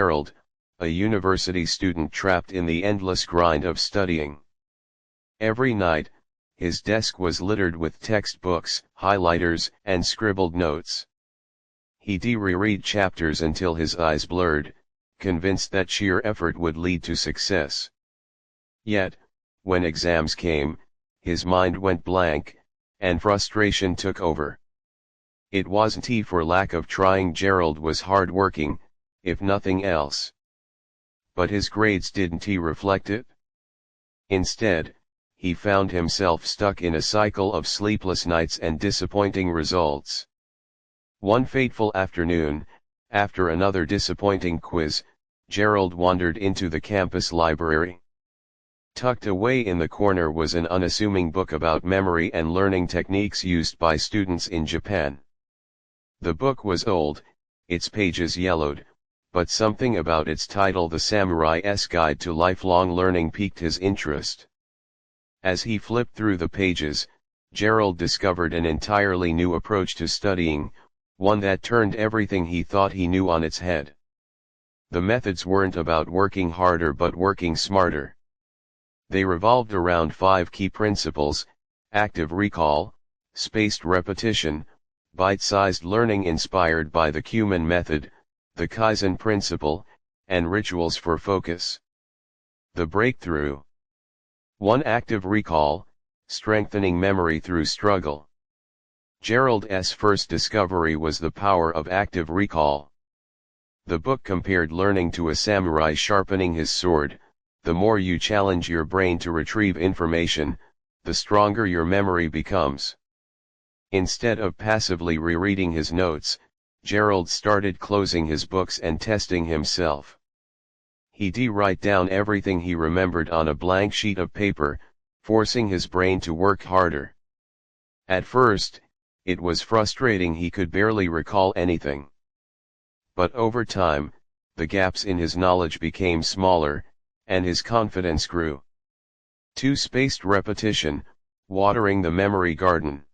Gerald, a university student trapped in the endless grind of studying. Every night, his desk was littered with textbooks, highlighters, and scribbled notes. He'd reread chapters until his eyes blurred, convinced that sheer effort would lead to success. Yet, when exams came, his mind went blank, and frustration took over. It wasn't he for lack of trying. Gerald was hardworking, if nothing else. But his grades didn't reflect it? Instead, he found himself stuck in a cycle of sleepless nights and disappointing results. One fateful afternoon, after another disappointing quiz, Gerald wandered into the campus library. Tucked away in the corner was an unassuming book about memory and learning techniques used by students in Japan. The book was old, its pages yellowed, but something about its title, The Samurai's Guide to Lifelong Learning, piqued his interest. As he flipped through the pages, Gerald discovered an entirely new approach to studying, one that turned everything he thought he knew on its head. The methods weren't about working harder but working smarter. They revolved around 5 key principles: active recall, spaced repetition, bite-sized learning inspired by the Cumin method, the Kaizen principle, and rituals for focus. The breakthrough. 1. Active recall, strengthening memory through struggle. Gerald's first discovery was the power of active recall. The book compared learning to a samurai sharpening his sword. The more you challenge your brain to retrieve information, the stronger your memory becomes. Instead of passively rereading his notes, Gerald started closing his books and testing himself. He'd write down everything he remembered on a blank sheet of paper, forcing his brain to work harder. At first, it was frustrating. He could barely recall anything. But over time, the gaps in his knowledge became smaller, and his confidence grew. 2. Spaced repetition, watering the memory garden.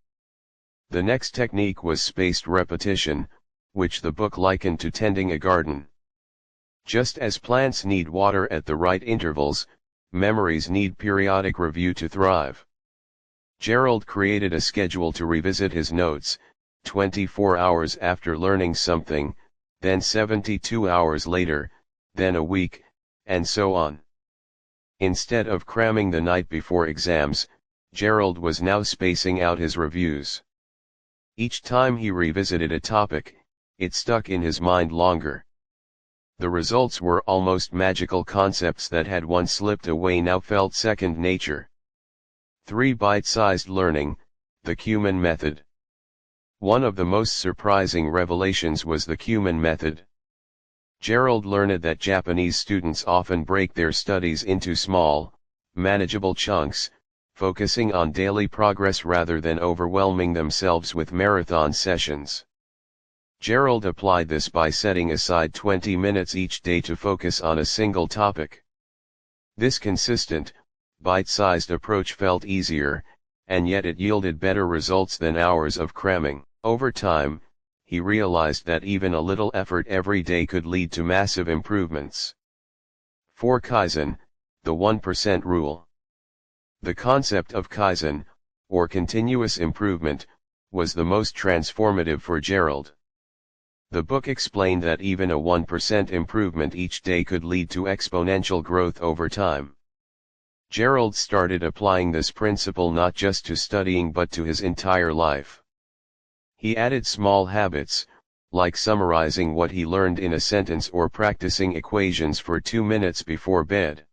The next technique was spaced repetition, which the book likened to tending a garden. Just as plants need water at the right intervals, memories need periodic review to thrive. Gerald created a schedule to revisit his notes, 24 hours after learning something, then 72 hours later, then a week, and so on. Instead of cramming the night before exams, Gerald was now spacing out his reviews. Each time he revisited a topic, it stuck in his mind longer. The results were almost magical. Concepts that had once slipped away now felt second nature. 3. Bite-sized learning, the Cumin method. One of the most surprising revelations was the Cumin method. Gerald learned that Japanese students often break their studies into small, manageable chunks, focusing on daily progress rather than overwhelming themselves with marathon sessions. Gerald applied this by setting aside 20 minutes each day to focus on a single topic. This consistent, bite-sized approach felt easier, and yet it yielded better results than hours of cramming. Over time, he realized that even a little effort every day could lead to massive improvements. 4. Kaizen, the 1% rule. The concept of Kaizen, or continuous improvement, was the most transformative for Gerald. The book explained that even a 1% improvement each day could lead to exponential growth over time. Gerald started applying this principle not just to studying but to his entire life. He added small habits, like summarizing what he learned in a sentence or practicing equations for 2 minutes before bed.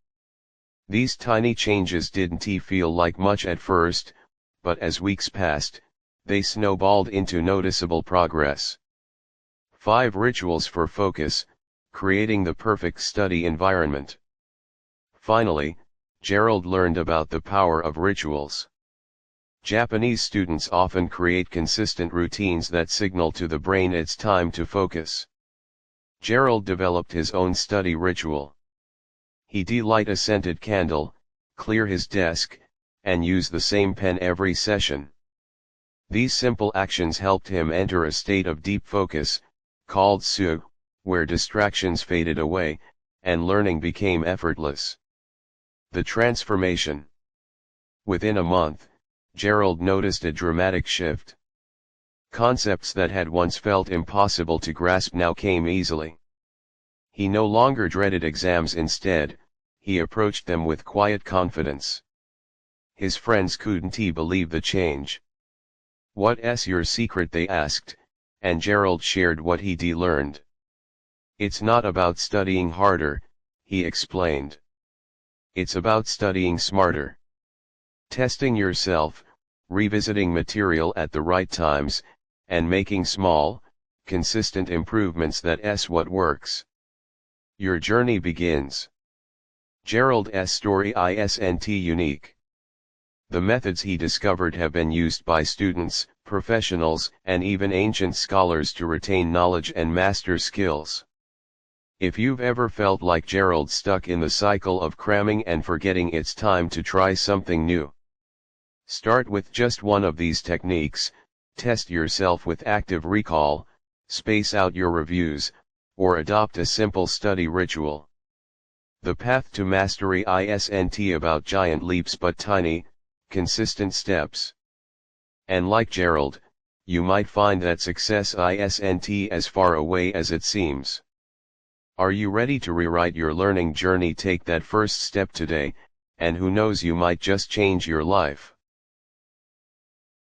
These tiny changes didn't feel like much at first, but as weeks passed, they snowballed into noticeable progress. 5. Rituals for focus, creating the perfect study environment. Finally, Gerald learned about the power of rituals. Japanese students often create consistent routines that signal to the brain it's time to focus. Gerald developed his own study ritual. He'd light a scented candle, clear his desk, and use the same pen every session. These simple actions helped him enter a state of deep focus, called su, where distractions faded away, and learning became effortless. The transformation. Within a month, Gerald noticed a dramatic shift. Concepts that had once felt impossible to grasp now came easily. He no longer dreaded exams. Instead, he approached them with quiet confidence. His friends couldn't believe the change. "What's your secret?" they asked, and Gerald shared what he'd learned. "It's not about studying harder," he explained. "It's about studying smarter. Testing yourself, revisiting material at the right times, and making small, consistent improvements. That's what works." Your journey begins. Gerald's story isn't unique. The methods he discovered have been used by students, professionals, and even ancient scholars to retain knowledge and master skills. If you've ever felt like Gerald, stuck in the cycle of cramming and forgetting, it's time to try something new. Start with just one of these techniques, test yourself with active recall, space out your reviews, or adopt a simple study ritual. The path to mastery isn't about giant leaps but tiny, consistent steps. And like Gerald, you might find that success isn't as far away as it seems. Are you ready to rewrite your learning journey? Take that first step today, and who knows, you might just change your life.